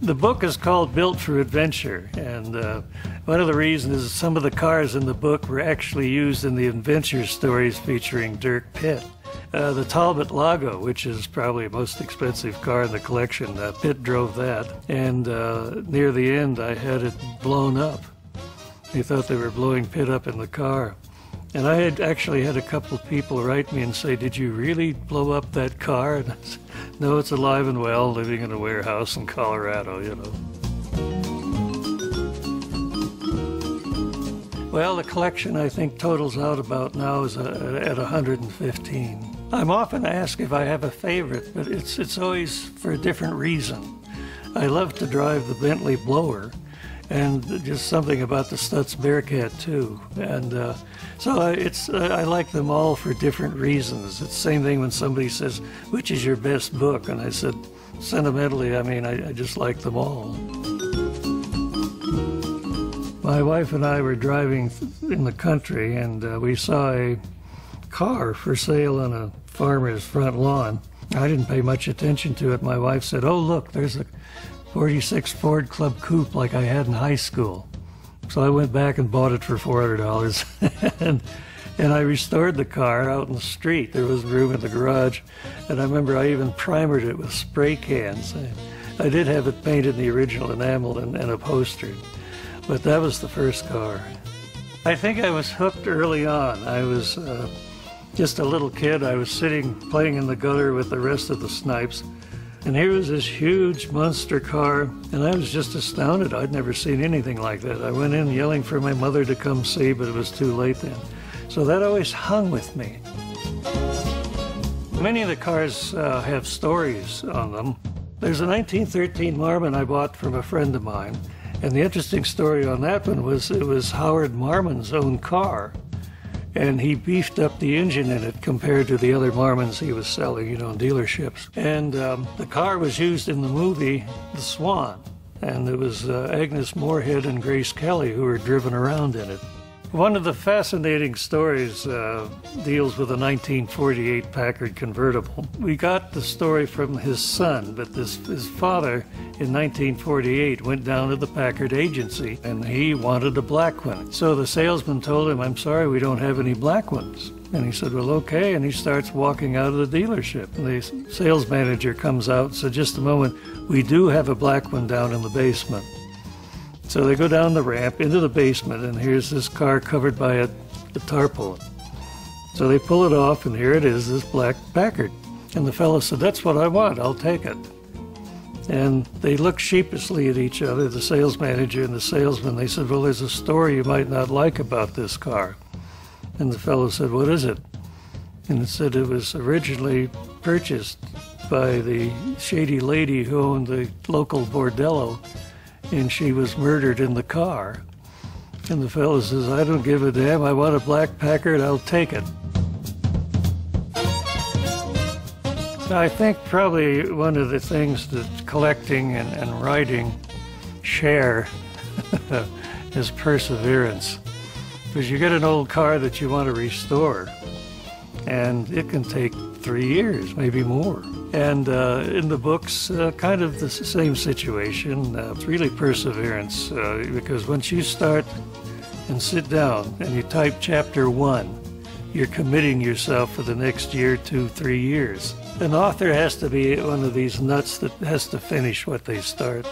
The book is called Built for Adventure, and one of the reasons is some of the cars in the book were actually used in the adventure stories featuring Dirk Pitt. The Talbot Lago, which is probably the most expensive car in the collection, Pitt drove that, and near the end I had it blown up. They thought they were blowing Pitt up in the car. And I had actually had a couple of people write me and say, "Did you really blow up that car?" And I said, "No, it's alive and well, living in a warehouse in Colorado, you know." Well, the collection I think totals out about now is at 115. I'm often asked if I have a favorite, but it's always for a different reason. I love to drive the Bentley Blower, and just something about the Stutz Bearcat too. And so I like them all for different reasons. It's the same thing when somebody says, "Which is your best book?" And I said, sentimentally, I mean, I just like them all. My wife and I were driving in the country, and we saw a car for sale on a farmer's front lawn. I didn't pay much attention to it. My wife said, "Oh, look, there's a 46 Ford Club Coupe like I had in high school." So I went back and bought it for $400, and I restored the car out in the street. There was room in the garage, and I remember I even primered it with spray cans. I did have it painted in the original enamel and upholstered, but that was the first car. I think I was hooked early on. I was just a little kid. I was sitting playing in the gutter with the rest of the snipes, and here was this huge monster car, and I was just astounded. I'd never seen anything like that. I went in yelling for my mother to come see, but it was too late then. So that always hung with me. Many of the cars have stories on them. There's a 1913 Marmon I bought from a friend of mine, and the interesting story on that one was it was Howard Marmon's own car, and he beefed up the engine in it compared to the other Marmons he was selling, you know, in dealerships. And the car was used in the movie The Swan, and it was Agnes Moorehead and Grace Kelly who were driven around in it. One of the fascinating stories deals with a 1948 Packard convertible. We got the story from his son, but his father in 1948 went down to the Packard agency and he wanted a black one. So the salesman told him, "I'm sorry, we don't have any black ones." And he said, "Well, okay," and he starts walking out of the dealership. And the sales manager comes out and said, "Just a moment, we do have a black one down in the basement." So they go down the ramp into the basement, and here's this car covered by a tarpaulin. So they pull it off, and here it is, this black Packard. And the fellow said, "That's what I want, I'll take it." And they looked sheepishly at each other, the sales manager and the salesman. They said, "Well, there's a story you might not like about this car." And the fellow said, "What is it?" And it said it was originally purchased by the shady lady who owned the local bordello, and she was murdered in the car. And the fellow says, "I don't give a damn. I want a black Packard. I'll take it." I think probably one of the things that collecting and writing share is perseverance. Because you get an old car that you want to restore, and it can take 3 years, maybe more. And in the books, kind of the same situation. It's really perseverance, because once you start and sit down and you type chapter 1, you're committing yourself for the next year, 2, 3 years. An author has to be one of these nuts that has to finish what they start.